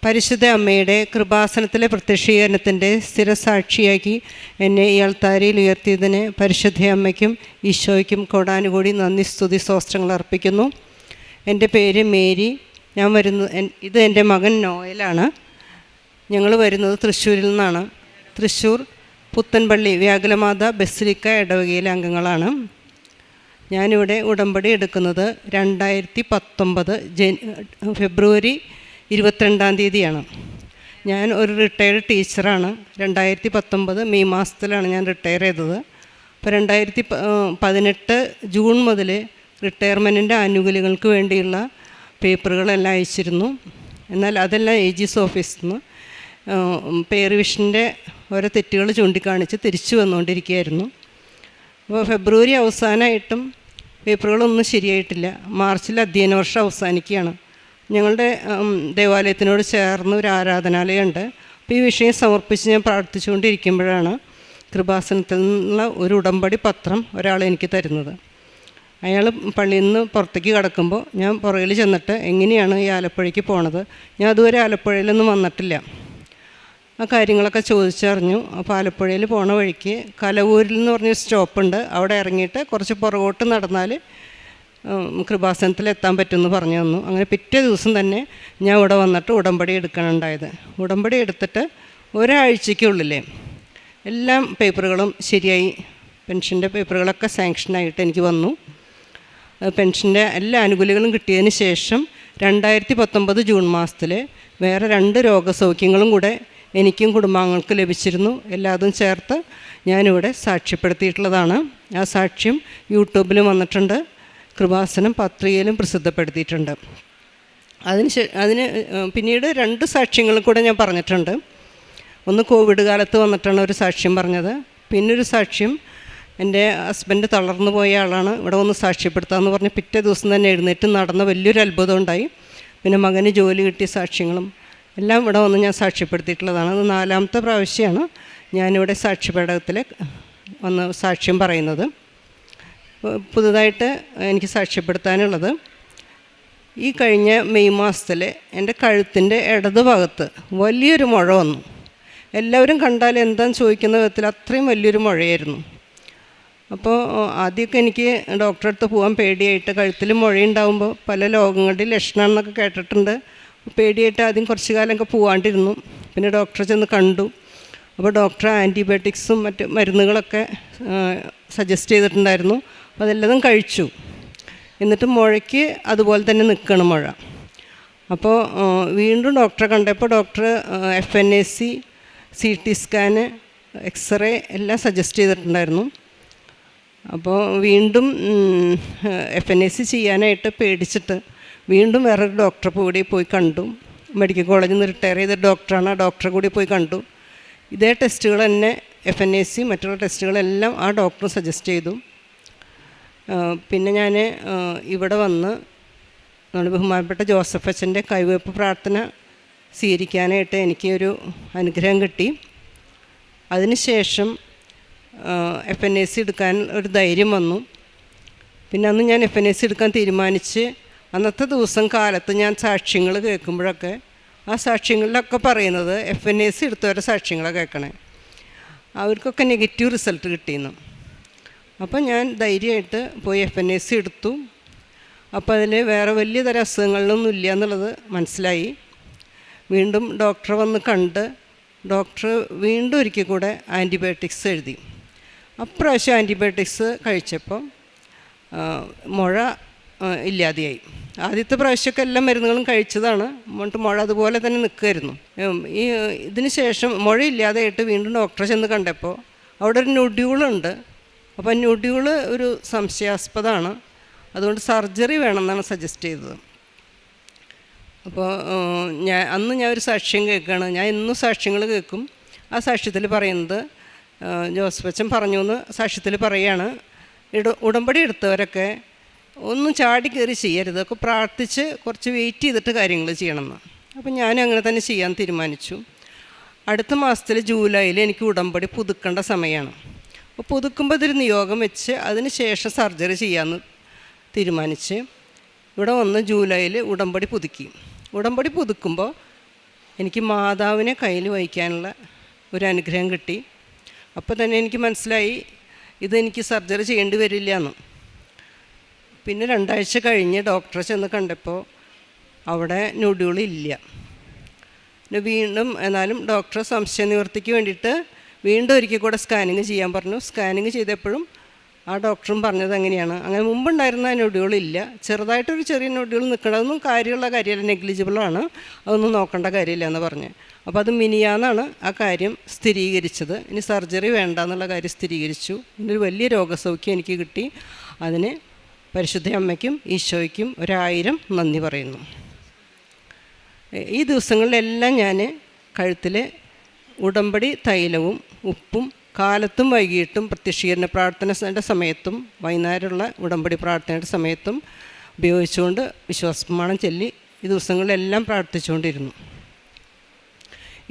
പരിശുദ്ധ അമ്മയുടെ കൃപാസനത്തിലെ പ്രത്യക്ഷീകരണത്തിൻ്റെ സ്ഥിരസാക്ഷിയാക്കി എന്നെ ഈ അൾത്താരയിൽ ഉയർത്തിയതിന് പരിശുദ്ധ അമ്മയ്ക്കും ഈശോയ്ക്കും കോടാനുകൂടി നന്ദി സ്തുതി സ്തോത്രങ്ങൾ അർപ്പിക്കുന്നു. എൻ്റെ പേര് മേരി. ഇത് എൻ്റെ മകൻ നോയലാണ്. ഞങ്ങൾ വരുന്നത് തൃശ്ശൂരിൽ നിന്നാണ്. തൃശ്ശൂർ പുത്തൻപള്ളി വ്യാകുലമാത ബസിലിക്ക ഇടവകയിലെ അംഗങ്ങളാണ്. ഞാനിവിടെ ഉടമ്പടി എടുക്കുന്നത് 2019 ഫെബ്രുവരി 22 ഞാൻ ഒരു റിട്ടയർഡ് ടീച്ചറാണ്. 2019 മെയ് മാസത്തിലാണ് ഞാൻ റിട്ടയർ ചെയ്തത്. അപ്പോൾ 2018 ജൂൺ മുതൽ റിട്ടയർമെൻറ്റിൻ്റെ ആനുകൂല്യങ്ങൾക്ക് വേണ്ടിയുള്ള പേപ്പറുകളെല്ലാം അയച്ചിരുന്നു. എന്നാൽ അതെല്ലാം AG's ഓഫീസിൽ നിന്ന് പേ റിവിഷൻ്റെ ഓരോ തെറ്റുകൾ ചൂണ്ടിക്കാണിച്ച് തിരിച്ചു വന്നുകൊണ്ടിരിക്കുകയായിരുന്നു. അപ്പോൾ ഫെബ്രുവരി അവസാനമായിട്ടും പേപ്പറുകളൊന്നും ശരിയായിട്ടില്ല. മാർച്ചിൽ അധ്യയന വർഷം അവസാനിക്കുകയാണ്. ഞങ്ങളുടെ ദേവാലയത്തിനോട് ചേർന്ന് ഒരു ആരാധനാലയമുണ്ട്. അപ്പോൾ ഈ വിഷയം സമർപ്പിച്ച് ഞാൻ പ്രാർത്ഥിച്ചുകൊണ്ടിരിക്കുമ്പോഴാണ് കൃപാസനത്തിൽ നിന്നുള്ള ഒരു ഉടമ്പടി പത്രം ഒരാൾ എനിക്ക് തരുന്നത്. അയാൾ പള്ളിയിൽ നിന്ന് പുറത്തേക്ക് കടക്കുമ്പോൾ ഞാൻ പുറകിൽ ചെന്നിട്ട് എങ്ങനെയാണ് ഈ ആലപ്പുഴയ്ക്ക് പോണത്, ഞാൻ അതുവരെ ആലപ്പുഴയിലൊന്നും വന്നിട്ടില്ല, ആ കാര്യങ്ങളൊക്കെ ചോദിച്ചറിഞ്ഞു. അപ്പോൾ ആലപ്പുഴയിൽ പോണ വഴിക്ക് കലവൂരിൽ എന്ന് പറഞ്ഞൊരു സ്റ്റോപ്പുണ്ട്. അവിടെ ഇറങ്ങിയിട്ട് കുറച്ച് പുറകോട്ട് നടന്നാൽ കൃപാസനത്തിൽ എത്താൻ പറ്റുമെന്ന് പറഞ്ഞു തന്നു. അങ്ങനെ പിറ്റേ ദിവസം തന്നെ ഞാൻ ഇവിടെ വന്നിട്ട് ഉടമ്പടി എടുക്കണുണ്ടായത്. ഉടമ്പടി എടുത്തിട്ട് ഒരാഴ്ചയ്ക്കുള്ളിൽ എല്ലാ പേപ്പറുകളും ശരിയായി. പെൻഷൻ്റെ പേപ്പറുകളൊക്കെ സാങ്ഷനായിട്ട് എനിക്ക് വന്നു. പെൻഷൻ്റെ എല്ലാ ആനുകൂല്യങ്ങളും കിട്ടിയതിന് ശേഷം 2019 ജൂൺ മാസത്തിൽ വേറെ 2 രോഗസൗഖ്യങ്ങളും കൂടെ എനിക്കും കുടുംബാംഗങ്ങൾക്ക് ലഭിച്ചിരുന്നു. എല്ലാതും ചേർത്ത് ഞാനിവിടെ സാക്ഷ്യപ്പെടുത്തിയിട്ടുള്ളതാണ്. ആ സാക്ഷ്യം യൂട്യൂബിലും വന്നിട്ടുണ്ട്, കൃപാസനം പത്രികയിലും പ്രസിദ്ധപ്പെടുത്തിയിട്ടുണ്ട്. അതിന് പിന്നീട് 2 സാക്ഷ്യങ്ങളും കൂടെ ഞാൻ പറഞ്ഞിട്ടുണ്ട്. ഒന്ന് കോവിഡ് കാലത്ത് വന്നിട്ടാണ് ഒരു സാക്ഷ്യം പറഞ്ഞത്. പിന്നൊരു സാക്ഷ്യം എൻ്റെ ഹസ്ബൻഡ് തളർന്നു പോയ ആളാണ്, ഇവിടെ ഒന്ന് സാക്ഷ്യപ്പെടുത്താമെന്ന് പറഞ്ഞ് പിറ്റേ ദിവസം തന്നെ എഴുന്നേറ്റ് നടന്ന വലിയൊരു അത്ഭുതം ഉണ്ടായി. പിന്നെ മകന് ജോലി കിട്ടിയ സാക്ഷ്യങ്ങളും എല്ലാം ഇവിടെ വന്ന് ഞാൻ സാക്ഷ്യപ്പെടുത്തിയിട്ടുള്ളതാണ്. അത് 4ാമത്തെ പ്രാവശ്യമാണ് ഞാനിവിടെ സാക്ഷ്യപേടകത്തിൽ വന്ന് സാക്ഷ്യം പറയുന്നത്. പുതുതായിട്ട് എനിക്ക് സാക്ഷ്യപ്പെടുത്താനുള്ളത്, ഈ കഴിഞ്ഞ മെയ് മാസത്തിൽ എൻ്റെ കഴുത്തിൻ്റെ ഇടത് ഭാഗത്ത് വലിയൊരു മുഴ വന്നു. എല്ലാവരും കണ്ടാൽ എന്താണെന്ന് ചോദിക്കുന്ന വിധത്തിൽ അത്രയും വലിയൊരു മുഴയായിരുന്നു. അപ്പോൾ ആദ്യമൊക്കെ എനിക്ക് ഡോക്ടറെ അടുത്ത് പോകാൻ പേടിയായിട്ട്, കഴുത്തിൽ മുഴയുണ്ടാകുമ്പോൾ പല രോഗങ്ങളുടെ ലക്ഷണമെന്നൊക്കെ കേട്ടിട്ടുണ്ട്. പേടിയായിട്ട് ആദ്യം കുറച്ച് കാലമൊക്കെ പോകാണ്ടിരുന്നു. പിന്നെ ഡോക്ടറെ ചെന്ന് കണ്ടു. അപ്പോൾ ഡോക്ടർ ആൻറ്റിബയോട്ടിക്സും മറ്റ് മരുന്നുകളൊക്കെ സജസ്റ്റ് ചെയ്തിട്ടുണ്ടായിരുന്നു. അപ്പോൾ അതെല്ലാം കഴിച്ചു. എന്നിട്ട് മുഴയ്ക്ക് അതുപോലെ തന്നെ നിൽക്കണം മുഴ. അപ്പോൾ വീണ്ടും ഡോക്ടറെ കണ്ടപ്പോൾ doctor FNAC, CT scan, x-ray എല്ലാം സജസ്റ്റ് ചെയ്തിട്ടുണ്ടായിരുന്നു. അപ്പോൾ വീണ്ടും FNAC ചെയ്യാനായിട്ട് പേടിച്ചിട്ട് വീണ്ടും വേറൊരു ഡോക്ടറെ കൂടി പോയി കണ്ടു. മെഡിക്കൽ കോളേജിൽ നിന്ന് റിട്ടയർ ചെയ്ത ഡോക്ടറാണ്. ആ ഡോക്ടറെ കൂടി പോയി കണ്ടു. ഇതേ ടെസ്റ്റുകൾ തന്നെ FNAC മറ്റുള്ള ടെസ്റ്റുകളെല്ലാം ആ ഡോക്ടർ സജസ്റ്റ് ചെയ്തു. പിന്നെ ഞാൻ ഇവിടെ വന്ന് നമ്മുടെ ബഹുമാനപ്പെട്ട ജോസഫ് അച്ഛൻ്റെ കൈവയ്പ്പ് പ്രാർത്ഥന സ്വീകരിക്കാനായിട്ട് എനിക്കൊരു അനുഗ്രഹം കിട്ടി. അതിനുശേഷം FNAC എടുക്കാൻ ഒരു ധൈര്യം വന്നു. പിന്നെ അന്ന് ഞാൻ FNAC എടുക്കാൻ തീരുമാനിച്ച് അന്നത്തെ ദിവസം കാലത്ത് ഞാൻ സാക്ഷ്യങ്ങൾ കേൾക്കുമ്പോഴൊക്കെ ആ സാക്ഷ്യങ്ങളിലൊക്കെ പറയുന്നത് FNAC എടുത്തവരെ സാക്ഷ്യങ്ങളെ കേൾക്കണേ, അവർക്കൊക്കെ നെഗറ്റീവ് റിസൾട്ട് കിട്ടിയെന്നു. അപ്പോൾ ഞാൻ ധൈര്യമായിട്ട് പോയി FNAC എടുത്തു. അപ്പോൾ അതിൽ വേറെ വലിയ തരം അസുഖങ്ങളിലൊന്നും ഇല്ല എന്നുള്ളത് മനസ്സിലായി. വീണ്ടും ഡോക്ടറെ വന്ന് കണ്ട് ഡോക്ടർ വീണ്ടും ഒരിക്കൽ കൂടെ ആൻറ്റിബയോട്ടിക്സ് എഴുതി. അപ്രാവശ്യം ആൻറ്റിബയോട്ടിക്സ് കഴിച്ചപ്പോൾ മുഴ ഇല്ലാതെയായി. ആദ്യത്തെ പ്രാവശ്യമൊക്കെ എല്ലാ മരുന്നുകളും കഴിച്ചതാണ്, എന്നിട്ട് മുഴ അതുപോലെ തന്നെ നിൽക്കുമായിരുന്നു. ഇതിന് ശേഷം മുഴ ഇല്ലാതെയായിട്ട് വീണ്ടും ഡോക്ടറെ ചെന്ന് കണ്ടപ്പോൾ അവിടെ ഒരു നൊഡ്യൂളുണ്ട്. അപ്പോൾ നൊഡ്യൂള് ഒരു സംശയാസ്പദമാണ്, അതുകൊണ്ട് സർജറി വേണമെന്നാണ് സജസ്റ്റ് ചെയ്തത്. അപ്പോൾ അന്ന് ഞാൻ ഒരു സാക്ഷ്യം കേൾക്കുകയാണ്. ഞാൻ എന്നും സാക്ഷ്യങ്ങൾ കേൾക്കും. ആ സാക്ഷ്യത്തിൽ പറയുന്നത് ജോസഫ് അച്ഛൻ പറഞ്ഞു എന്ന് സാക്ഷ്യത്തിൽ പറയുകയാണ്, ഉടമ്പടി എടുത്തവരൊക്കെ ഒന്നും ചാടി കയറി ചെയ്യരുത്, ഒക്കെ പ്രാർത്ഥിച്ച് കുറച്ച് വെയിറ്റ് ചെയ്തിട്ട് കാര്യങ്ങൾ ചെയ്യണമെന്ന്. അപ്പോൾ ഞാനും അങ്ങനെ തന്നെ ചെയ്യാൻ തീരുമാനിച്ചു. അടുത്ത മാസത്തിൽ ജൂലൈയിൽ എനിക്ക് ഉടമ്പടി പുതുക്കേണ്ട സമയമാണ്. അപ്പോൾ പുതുക്കുമ്പോൾ ഇതൊരു നിയോഗം വെച്ച് അതിന് ശേഷം സർജറി ചെയ്യാമെന്ന് തീരുമാനിച്ച് ഇവിടെ വന്ന് ജൂലൈയിൽ ഉടമ്പടി പുതുക്കി. ഉടമ്പടി പുതുക്കുമ്പോൾ എനിക്ക് മാതാവിനെ കയ്യിൽ വഹിക്കാനുള്ള ഒരു അനുഗ്രഹം കിട്ടി. അപ്പോൾ തന്നെ എനിക്ക് മനസ്സിലായി ഇതെനിക്ക് സർജറി ചെയ്യേണ്ടി വരില്ല എന്ന്. പിന്നെ 2 ആഴ്ച കഴിഞ്ഞ് ഡോക്ടറെ ചെന്ന് കണ്ടപ്പോൾ അവിടെ നൊഡ്യൂളില്ല. പിന്നെ വീണ്ടും എന്നാലും ഡോക്ടർ സംശയ നിവൃത്തിക്ക് വേണ്ടിയിട്ട് വീണ്ടും ഒരിക്കൽ കൂടെ സ്കാനിങ് ചെയ്യാൻ പറഞ്ഞു. സ്കാനിങ് ചെയ്തപ്പോഴും ആ ഡോക്ടറും പറഞ്ഞത് എങ്ങനെയാണ്, അങ്ങനെ മുമ്പുണ്ടായിരുന്ന നൊഡ്യൂളില്ല, ചെറുതായിട്ടൊരു ചെറിയ നൊഡ്യൂൾ നിൽക്കണതൊന്നും കാര്യമുള്ള കാര്യമല്ല, നെഗ്ലിജിബിളാണ്, അതൊന്നും നോക്കേണ്ട കാര്യമില്ല എന്ന് പറഞ്ഞ്. അപ്പോൾ അത് മിനിയാന്നാണ് ആ കാര്യം സ്ഥിരീകരിച്ചത്. ഇനി സർജറി വേണ്ട എന്നുള്ള കാര്യം സ്ഥിരീകരിച്ചു. ഇന്നൊരു വലിയ രോഗസൗഖ്യം എനിക്ക് കിട്ടി. അതിന് പരിശുദ്ധ അമ്മയ്ക്കും ഈശോയ്ക്കും 1000 നന്ദി പറയുന്നു. ഈ ദിവസങ്ങളിലെല്ലാം ഞാൻ കഴുത്തിൽ ഉടമ്പടി തൈലവും ഉപ്പും കാലത്തും വൈകിട്ടും പ്രത്യക്ഷീകരണ പ്രാർത്ഥനയുടെ സമയത്തും വൈകുന്നേരമുള്ള ഉടമ്പടി പ്രാർത്ഥനയുടെ സമയത്തും ഉപയോഗിച്ചുകൊണ്ട് വിശ്വാസപ്രമാണം ചൊല്ലി ഈ ദിവസങ്ങളിലെല്ലാം പ്രാർത്ഥിച്ചുകൊണ്ടിരുന്നു.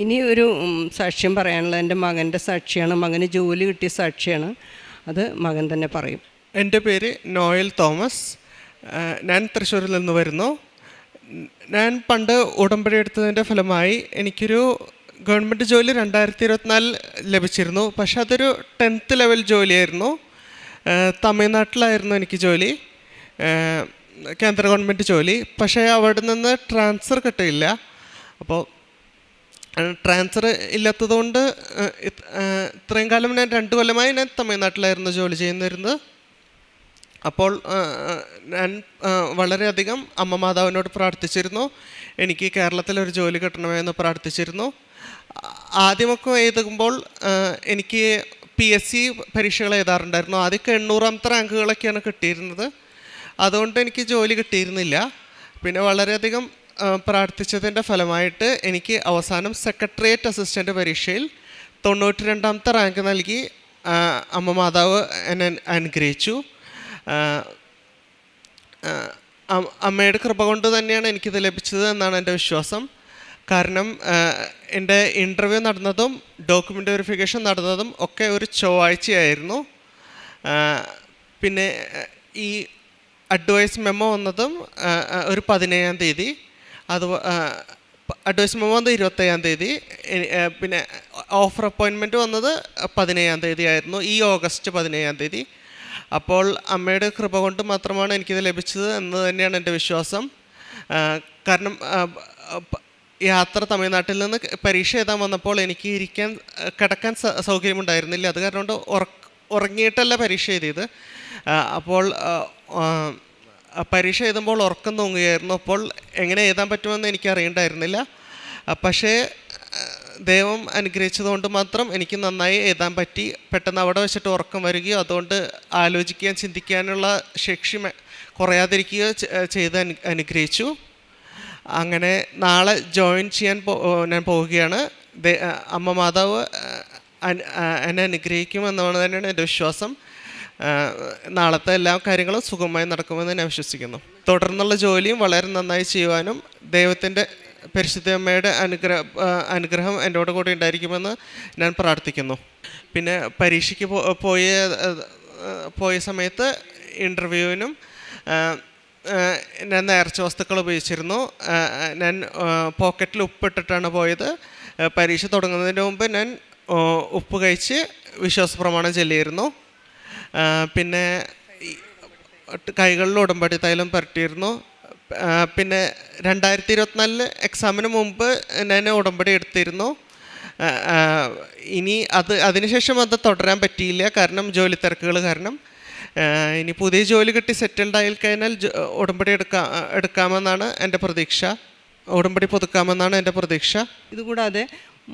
ഇനി ഒരു സാക്ഷ്യം പറയാനുള്ളത് എൻ്റെ മകൻ്റെ സാക്ഷിയാണ്. മകന് ജോലി കിട്ടിയ സാക്ഷിയാണ്. അത് മകൻ തന്നെ പറയും. എൻ്റെ പേര് നോയൽ തോമസ്. ഞാൻ തൃശ്ശൂരിൽ നിന്ന് വരുന്നു. ഞാൻ പണ്ട് ഉടമ്പടി എടുത്തതിൻ്റെ ഫലമായി എനിക്കൊരു ഗവൺമെൻറ് ജോലി 2024 ലഭിച്ചിരുന്നു. പക്ഷെ അതൊരു 10th ലെവൽ ജോലിയായിരുന്നു. തമിഴ്നാട്ടിലായിരുന്നു എനിക്ക് ജോലി, കേന്ദ്ര ഗവൺമെൻറ് ജോലി. പക്ഷേ അവിടെ നിന്ന് ട്രാൻസ്ഫർ കിട്ടിയില്ല. അപ്പോൾ ട്രാൻസ്ഫർ ഇല്ലാത്തതുകൊണ്ട് ഇത്രയും കാലം ഞാൻ 2 കൊല്ലമായി ഞാൻ തമിഴ്നാട്ടിലായിരുന്നു ജോലി ചെയ്യുന്നിരുന്നത്. അപ്പോൾ ഞാൻ വളരെയധികം അമ്മ മാതാവിനോട് പ്രാർത്ഥിച്ചിരുന്നു. എനിക്ക് കേരളത്തിലൊരു ജോലി കിട്ടണമെന്ന് പ്രാർത്ഥിച്ചിരുന്നു. ആദ്യമൊക്കെ എഴുതുമ്പോൾ എനിക്ക് PSC പരീക്ഷകൾ എഴുതാറുണ്ടായിരുന്നു. ആദ്യമൊക്കെ 800ാമത്തെ റാങ്കുകളൊക്കെയാണ് കിട്ടിയിരുന്നത്. അതുകൊണ്ട് എനിക്ക് ജോലി കിട്ടിയിരുന്നില്ല. പിന്നെ വളരെയധികം പ്രാർത്ഥിച്ചതിൻ്റെ ഫലമായിട്ട് എനിക്ക് അവസാനം സെക്രട്ടേറിയറ്റ് അസിസ്റ്റൻ്റ് പരീക്ഷയിൽ 92ാമത്തെ റാങ്ക് നൽകി അമ്മ മാതാവ് എന്നെ അനുഗ്രഹിച്ചു. അമ്മയുടെ കൃപ കൊണ്ട് തന്നെയാണ് എനിക്കിത് ലഭിച്ചത് എന്നാണ് എൻ്റെ വിശ്വാസം. കാരണം എൻ്റെ ഇൻ്റർവ്യൂ നടന്നതും ഡോക്യുമെൻ്റ് വെരിഫിക്കേഷൻ നടന്നതും ഒക്കെ ഒരു ചൊവ്വാഴ്ചയായിരുന്നു. പിന്നെ ഈ അഡ്വൈസ് മെമ്മോ വന്നതും ഒരു 17-ാം തീയതി. അത് അഡ്വൈസ് മെമ്മോ വന്നത് 25-ാം തീയതി. പിന്നെ ഓഫർ അപ്പോയിൻമെൻറ്റ് വന്നത് 17-ാം തീയതി ആയിരുന്നു, ഈ ഓഗസ്റ്റ് 17-ാം തീയതി. അപ്പോൾ അമ്മയുടെ കൃപ കൊണ്ട് മാത്രമാണ് എനിക്കിത് ലഭിച്ചത് എന്ന് തന്നെയാണ് എൻ്റെ വിശ്വാസം. കാരണം യാത്ര തമിഴ്നാട്ടിൽ നിന്ന് പരീക്ഷ എഴുതാൻ വന്നപ്പോൾ എനിക്ക് കിടക്കാൻ സൗകര്യമുണ്ടായിരുന്നില്ല. അത് കാരണം കൊണ്ട് ഉറങ്ങിയിട്ടല്ല പരീക്ഷ എഴുതിയത്. അപ്പോൾ പരീക്ഷ എഴുതുമ്പോൾ ഉറക്കം തൂങ്ങുകയായിരുന്നു. അപ്പോൾ എങ്ങനെ എഴുതാൻ പറ്റുമെന്ന് എനിക്ക് അറിയണ്ടായിരുന്നില്ല. പക്ഷേ ദൈവം അനുഗ്രഹിച്ചതുകൊണ്ട് മാത്രം എനിക്ക് നന്നായി എഴുതാൻ പറ്റി. പെട്ടെന്ന് അവിടെ വെച്ചിട്ട് ഉറക്കം വരികയോ അതുകൊണ്ട് ആലോചിക്കാൻ ചിന്തിക്കാനുള്ള ശേഷി കുറയാതിരിക്കുകയോ ചെയ്ത് അനുഗ്രഹിച്ചു. അങ്ങനെ നാളെ ജോയിൻ ചെയ്യാൻ ഞാൻ പോവുകയാണ്. അമ്മ മാതാവ് എന്നെ അനുഗ്രഹിക്കുമെന്നാണ് തന്നെയാണ് എൻ്റെ വിശ്വാസം. നാളത്തെ എല്ലാ കാര്യങ്ങളും സുഗമമായി നടക്കുമെന്ന് ഞാൻ വിശ്വസിക്കുന്നു. തുടർന്നുള്ള ജോലിയും വളരെ നന്നായി ചെയ്യുവാനും ദൈവത്തിൻ്റെ പരിശുദ്ധ അമ്മയുടെ അനുഗ്രഹം എന്നോട് കൂടി ഉണ്ടായിരിക്കുമെന്ന് ഞാൻ പ്രാർത്ഥിക്കുന്നു. പിന്നെ പരീക്ഷയ്ക്ക് പോയ സമയത്ത് ഇൻ്റർവ്യൂവിനും ഞാൻ നേർച്ച വസ്തുക്കൾ ഉപയോഗിച്ചിരുന്നു. ഞാൻ പോക്കറ്റിൽ ഉപ്പിട്ടിട്ടാണ് പോയത്. പരീക്ഷ തുടങ്ങുന്നതിന് മുമ്പ് ഞാൻ ഉപ്പ് കഴിച്ച് വിശ്വാസപ്രമാണം ചൊല്ലിയിരുന്നു. പിന്നെ കൈകളിൽ ഉടമ്പടി തൈലം പുരട്ടിയിരുന്നു. പിന്നെ 2024 എക്സാമിന് മുമ്പ് ഞാൻ ഉടമ്പടി എടുത്തിരുന്നു. ഇനി അതിനുശേഷം അത് തുടരാൻ പറ്റിയില്ല, കാരണം ജോലി തിരക്കുകൾ കാരണം. ഇനി പുതിയ ജോലി കിട്ടി സെറ്റിൽഡ് ആയി കഴിഞ്ഞാൽ ഉടമ്പടി എടുക്കാമെന്നാണ് എൻ്റെ പ്രതീക്ഷ. ഉടമ്പടി പുതുക്കാമെന്നാണ് എൻ്റെ പ്രതീക്ഷ. ഇതുകൂടാതെ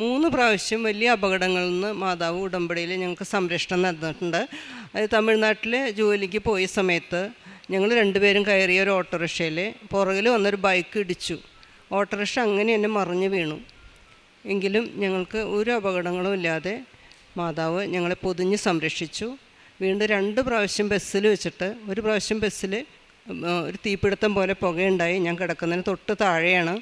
3 പ്രാവശ്യം വലിയ അപകടങ്ങളിൽ നിന്ന് മാതാവ് ഉടമ്പടിയിൽ ഞങ്ങൾക്ക് സംരക്ഷണം നൽകിയിട്ടുണ്ട്. അത് തമിഴ്നാട്ടിൽ ജോലിക്ക് പോയ സമയത്ത് ഞങ്ങൾ 2 പേരും കയറിയ ഒരു ഓട്ടോറിക്ഷയിൽ പുറകിൽ വന്നൊരു ബൈക്ക് ഇടിച്ചു. ഓട്ടോറിക്ഷ അങ്ങനെ തന്നെ മറിഞ്ഞു വീണു. എങ്കിലും ഞങ്ങൾക്ക് ഒരു അപകടങ്ങളും ഇല്ലാതെ മാതാവ് ഞങ്ങളെ പൊതിഞ്ഞ് സംരക്ഷിച്ചു. വീണ്ടും 2 പ്രാവശ്യം ബസ്സിൽ വെച്ചിട്ട്, ഒരു പ്രാവശ്യം ബസ്സിൽ ഒരു തീപിടുത്തം പോലെ പുകയുണ്ടായി. ഞാൻ കിടക്കുന്നതിന് തൊട്ട് താഴെയാണ്.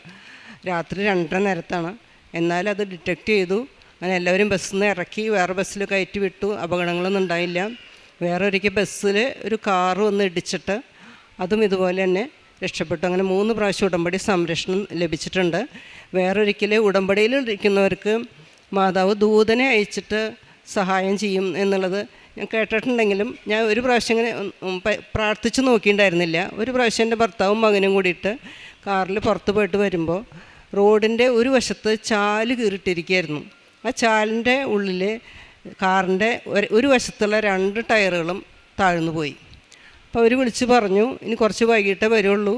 രാത്രി 2:30 നേരത്താണ്. എന്നാൽ അത് ഡിറ്റക്റ്റ് ചെയ്തു. അങ്ങനെ എല്ലാവരും ബസ്സിൽ നിന്ന് ഇറക്കി വേറെ ബസ്സിൽ കയറ്റി വിട്ടു. അപകടങ്ങളൊന്നും ഉണ്ടായില്ല. വേറെ ഒരിക്കൽ ബസ്സിൽ ഒരു കാറ് വന്ന് ഇടിച്ചിട്ട് അതും ഇതുപോലെ തന്നെ രക്ഷപ്പെട്ടു. അങ്ങനെ 3 പ്രാവശ്യം ഉടമ്പടി സംരക്ഷണം ലഭിച്ചിട്ടുണ്ട്. വേറൊരിക്കൽ ഉടമ്പടിയിൽ ഇരിക്കുന്നവർക്ക് മാതാവ് ദൂതനെ അയച്ചിട്ട് സഹായം ചെയ്യും എന്നുള്ളത് ഞാൻ കേട്ടിട്ടുണ്ടെങ്കിലും ഞാൻ ഒരു പ്രാവശ്യം ഇങ്ങനെ പ്രാർത്ഥിച്ച് നോക്കിയിട്ടുണ്ടായിരുന്നില്ല. ഒരു പ്രാവശ്യം എൻ്റെ ഭർത്താവും മകനും കൂടിയിട്ട് കാറിൽ പുറത്ത് പോയിട്ട് വരുമ്പോൾ റോഡിൻ്റെ ഒരു വശത്ത് ചാല് കീറിയിട്ടിരിക്കുകയായിരുന്നു. ആ ചാലിൻ്റെ ഉള്ളിൽ കാറിൻ്റെ ഒരു വശത്തുള്ള 2 ടയറുകളും താഴ്ന്നു പോയി. അപ്പോൾ അവർ വിളിച്ച് പറഞ്ഞു, ഇനി കുറച്ച് വൈകിട്ടേ വരുള്ളൂ,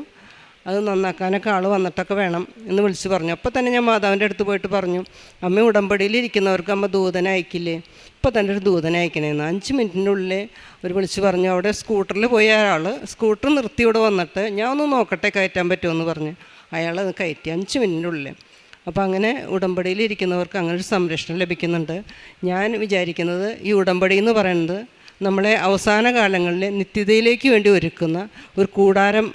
അത് നന്നാക്കാനൊക്കെ ആൾ വന്നിട്ടൊക്കെ വേണം എന്ന് വിളിച്ച് പറഞ്ഞു. അപ്പോൾ തന്നെ ഞാൻ മാതാവിൻ്റെ അടുത്ത് പോയിട്ട് പറഞ്ഞു, അമ്മ ഉടമ്പടിയിലിരിക്കുന്നവർക്ക് അമ്മ ദൂതനെ അയക്കില്ലേ, ഇപ്പോൾ തന്നെ ഒരു ദൂതനെ അയക്കണേന്ന്. 5 മിനിറ്റിൻ്റെ ഉള്ളിൽ അവർ വിളിച്ച് പറഞ്ഞു. അവിടെ സ്കൂട്ടറിൽ പോയ ആൾ സ്കൂട്ടർ നിർത്തി ഇവിടെ വന്നിട്ട് ഞാൻ ഒന്ന് നോക്കട്ടെ കയറ്റാൻ പറ്റുമെന്ന് പറഞ്ഞ് അയാൾ അത് കയറ്റി 5 മിനിറ്റിൻ്റെ ഉള്ളിൽ. അപ്പോൾ അങ്ങനെ ഉടമ്പടിയിലിരിക്കുന്നവർക്ക് അങ്ങനെ ഒരു സംരക്ഷണം ലഭിക്കുന്നുണ്ട്. ഞാൻ വിചാരിക്കുന്നത് ഈ ഉടമ്പടി എന്ന് പറയുന്നത് നമ്മളെ അവസാന കാലങ്ങളിൽ നിത്യതയിലേക്ക് വേണ്ടി ഒരുക്കുന്ന ഒരു കൂടാരം,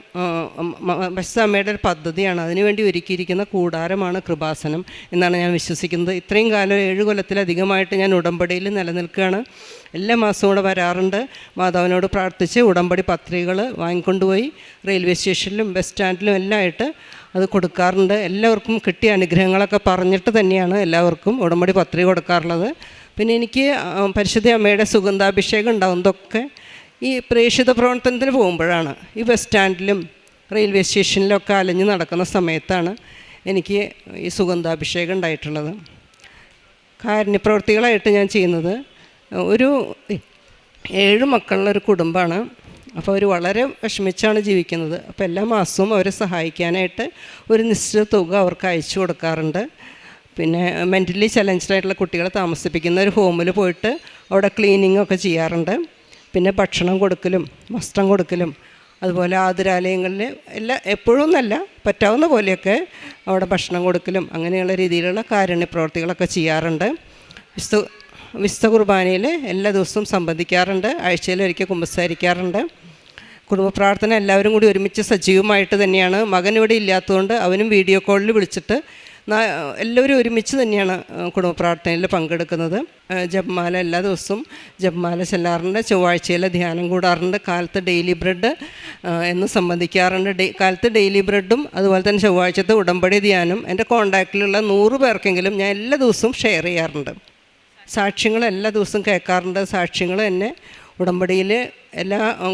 പരിശുദ്ധമ്മയുടെ ഒരു പദ്ധതിയാണ്. അതിനുവേണ്ടി ഒരുക്കിയിരിക്കുന്ന കൂടാരമാണ് കൃപാസനം എന്നാണ് ഞാൻ വിശ്വസിക്കുന്നത്. ഇത്രയും കാലം 7 കൊല്ലത്തിലധികമായിട്ട് ഞാൻ ഉടമ്പടിയിൽ നിലനിൽക്കുകയാണ്. എല്ലാ മാസവും കൂടെ വരാറുണ്ട്. മാതാവിനോട് പ്രാർത്ഥിച്ച് ഉടമ്പടി പത്രികകൾ വാങ്ങിക്കൊണ്ടുപോയി റെയിൽവേ സ്റ്റേഷനിലും ബസ് സ്റ്റാൻഡിലും എല്ലാം ആയിട്ട് അത് കൊടുക്കാറുണ്ട്. എല്ലാവർക്കും കിട്ടിയ അനുഗ്രഹങ്ങളൊക്കെ പറഞ്ഞിട്ട് തന്നെയാണ് എല്ലാവർക്കും ഉടമ്പടി പത്രിക കൊടുക്കാറുള്ളത്. പിന്നെ എനിക്ക് പരിശുദ്ധ അമ്മയുടെ സുഗന്ധാഭിഷേകം ഉണ്ടാകുന്നതൊക്കെ ഈ പ്രേക്ഷിത പ്രവർത്തനത്തിന് പോകുമ്പോഴാണ്. ഈ ബസ് സ്റ്റാൻഡിലും റെയിൽവേ സ്റ്റേഷനിലൊക്കെ അലഞ്ഞ് നടക്കുന്ന സമയത്താണ് എനിക്ക് ഈ സുഗന്ധാഭിഷേകം ഉണ്ടായിട്ടുള്ളത്. കാരുണ്യപ്രവർത്തികളായിട്ട് ഞാൻ ചെയ്യുന്നത് ഒരു 7 മക്കളുള്ളൊരു കുടുംബമാണ്. അപ്പോൾ അവർ വളരെ വിഷമിച്ചാണ് ജീവിക്കുന്നത്. അപ്പോൾ എല്ലാ മാസവും അവരെ സഹായിക്കാനായിട്ട് ഒരു നിശ്ചിത തുക അവർക്ക് അയച്ചു കൊടുക്കാറുണ്ട്. പിന്നെ മെൻ്റലി ചലഞ്ച്ഡ് ആയിട്ടുള്ള കുട്ടികളെ താമസിപ്പിക്കുന്ന ഒരു ഹോമിൽ പോയിട്ട് അവിടെ ക്ലീനിങ്ങൊക്കെ ചെയ്യാറുണ്ട്. പിന്നെ ഭക്ഷണം കൊടുക്കലും വസ്ത്രം കൊടുക്കലും അതുപോലെ ആതുരാലയങ്ങളിൽ എപ്പോഴും എന്നല്ല, പറ്റാവുന്ന പോലെയൊക്കെ അവിടെ ഭക്ഷണം കൊടുക്കലും അങ്ങനെയുള്ള രീതിയിലുള്ള കാരുണ്യപ്രവർത്തികളൊക്കെ ചെയ്യാറുണ്ട്. വിശുദ്ധ കുർബാനയിൽ എല്ലാ ദിവസവും സംബന്ധിക്കാറുണ്ട്. ആഴ്ചയിലൊരിക്കൽ കുമ്പസാരിക്കാറുണ്ട്. കുടുംബ പ്രാർത്ഥന എല്ലാവരും കൂടി ഒരുമിച്ച് സജീവമായിട്ട് തന്നെയാണ്. മകൻ ഇവിടെ ഇല്ലാത്തതുകൊണ്ട് അവനും വീഡിയോ കോളിൽ വിളിച്ചിട്ട് എല്ലാവരും ഒരുമിച്ച് തന്നെയാണ് കുടുംബ പ്രാർത്ഥനയിൽ പങ്കെടുക്കുന്നത്. ജപമാല എല്ലാ ദിവസവും ജപമാല ചെല്ലാറുണ്ട്. ചൊവ്വാഴ്ചയിലെ ധ്യാനം കൂടാറുണ്ട്. കാലത്ത് ഡെയിലി ബ്രെഡ് എന്ന് സംബന്ധിക്കാറുണ്ട്. കാലത്ത് ഡെയിലി ബ്രെഡും അതുപോലെ തന്നെ ചൊവ്വാഴ്ചത്തെ ഉടമ്പടി ധ്യാനം എൻ്റെ കോൺടാക്റ്റിലുള്ള 100 പേർക്കെങ്കിലും ഞാൻ എല്ലാ ദിവസവും ഷെയർ ചെയ്യാറുണ്ട്. സാക്ഷ്യങ്ങൾ എല്ലാ ദിവസവും കേൾക്കാറുണ്ട്. സാക്ഷ്യങ്ങൾ എന്നെ ഉടമ്പടിയിൽ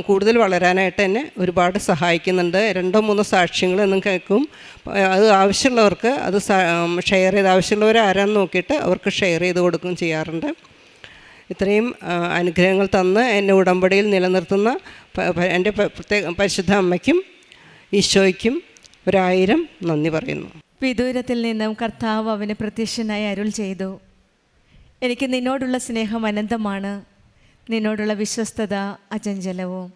കൂടുതൽ വളരാനായിട്ട് എന്നെ ഒരുപാട് സഹായിക്കുന്നുണ്ട്. 2-3 സാക്ഷ്യങ്ങൾ എന്നും കേൾക്കും. അത് ആവശ്യമുള്ളവർക്ക് അത് ഷെയർ ചെയ്ത് ആവശ്യമുള്ളവർ ആരാന്ന് നോക്കിയിട്ട് അവർക്ക് ഷെയർ ചെയ്ത് കൊടുക്കുകയും ചെയ്യാറുണ്ട്. ഇത്രയും അനുഗ്രഹങ്ങൾ തന്ന് എന്നെ ഉടമ്പടിയിൽ നിലനിർത്തുന്ന എൻ്റെ പരിശുദ്ധ അമ്മയ്ക്കും ഈശോയ്ക്കും 1000 നന്ദി പറയുന്നു. വിദൂരത്തിൽ നിന്നും കർത്താവ് അവന് പ്രത്യക്ഷനായി അരുൾ ചെയ്തു, എനിക്ക് നിന്നോടുള്ള സ്നേഹം അനന്തമാണ്, നിന്നോടുള്ള വിശ്വസ്തത അചഞ്ചലവും.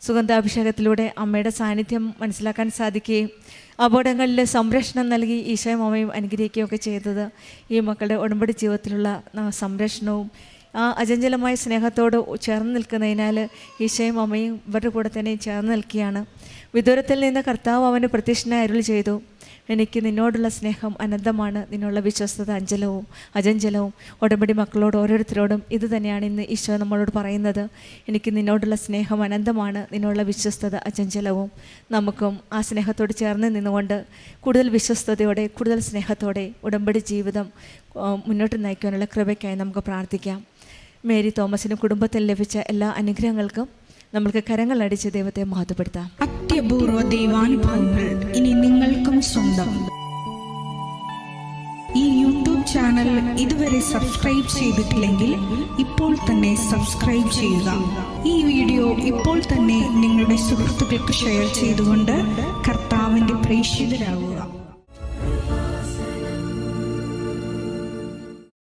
സുഗന്ധാഭിഷേകത്തിലൂടെ അമ്മയുടെ സാന്നിധ്യം മനസ്സിലാക്കാൻ സാധിക്കുകയും അപകടങ്ങളിൽ സംരക്ഷണം നൽകി ഈശോയും അമ്മയും അനുഗ്രഹിക്കുകയൊക്കെ ചെയ്തത് ഈ മക്കളുടെ ഉടമ്പടി ജീവിതത്തിലുള്ള സംരക്ഷണവും ആ അചഞ്ചലമായ സ്നേഹത്തോട് ചേർന്ന് നിൽക്കുന്നതിനാൽ ഈശോയും അമ്മയും ഇവരുടെ കൂടെ തന്നെ ചേർന്ന് നിൽക്കുകയാണ്. വിദൂരത്തിൽ നിന്ന് കർത്താവ് അവന് പ്രത്യക്ഷനായി അരുൾ ചെയ്തു, എനിക്ക് നിന്നോടുള്ള സ്നേഹം അനന്തമാണ്, നിന്നുള്ള വിശ്വസ്തത അചഞ്ചലവും. ഉടമ്പടി മക്കളോട് ഓരോരുത്തരോടും ഇത് തന്നെയാണ് ഇന്ന് ഈശോ നമ്മളോട് പറയുന്നത്. എനിക്ക് നിന്നോടുള്ള സ്നേഹം അനന്തമാണ്, നിന്നുള്ള വിശ്വസ്തത അചഞ്ചലവും. നമുക്കും ആ സ്നേഹത്തോട് ചേർന്ന് നിന്നുകൊണ്ട് കൂടുതൽ വിശ്വസ്തയോടെ കൂടുതൽ സ്നേഹത്തോടെ ഉടമ്പടി ജീവിതം മുന്നോട്ട് നയിക്കാനുള്ള കൃപയ്ക്കായി നമുക്ക് പ്രാർത്ഥിക്കാം. മേരി തോമസിനും കുടുംബത്തിൽ ലഭിച്ച എല്ലാ അനുഗ്രഹങ്ങൾക്കും നമ്മൾക്ക് കരങ്ങളടിച്ച് ദൈവത്തെ മഹത്വപ്പെടുത്താം. അത്യപൂർവ ദൈവാനുഭവങ്ങൾ ഇനി നിങ്ങൾക്കും സ്വന്തം. ഈ യൂട്യൂബ് ചാനൽ ഇതുവരെ സബ്സ്ക്രൈബ് ചെയ്തിട്ടില്ലെങ്കിൽ ഇപ്പോൾ തന്നെ സബ്സ്ക്രൈബ് ചെയ്യുക. ഈ വീഡിയോ ഇപ്പോൾ തന്നെ നിങ്ങളുടെ സുഹൃത്തുക്കൾക്ക് ഷെയർ ചെയ്തുകൊണ്ട് കർത്താവിൻ്റെ പ്രേക്ഷിതരാകുക.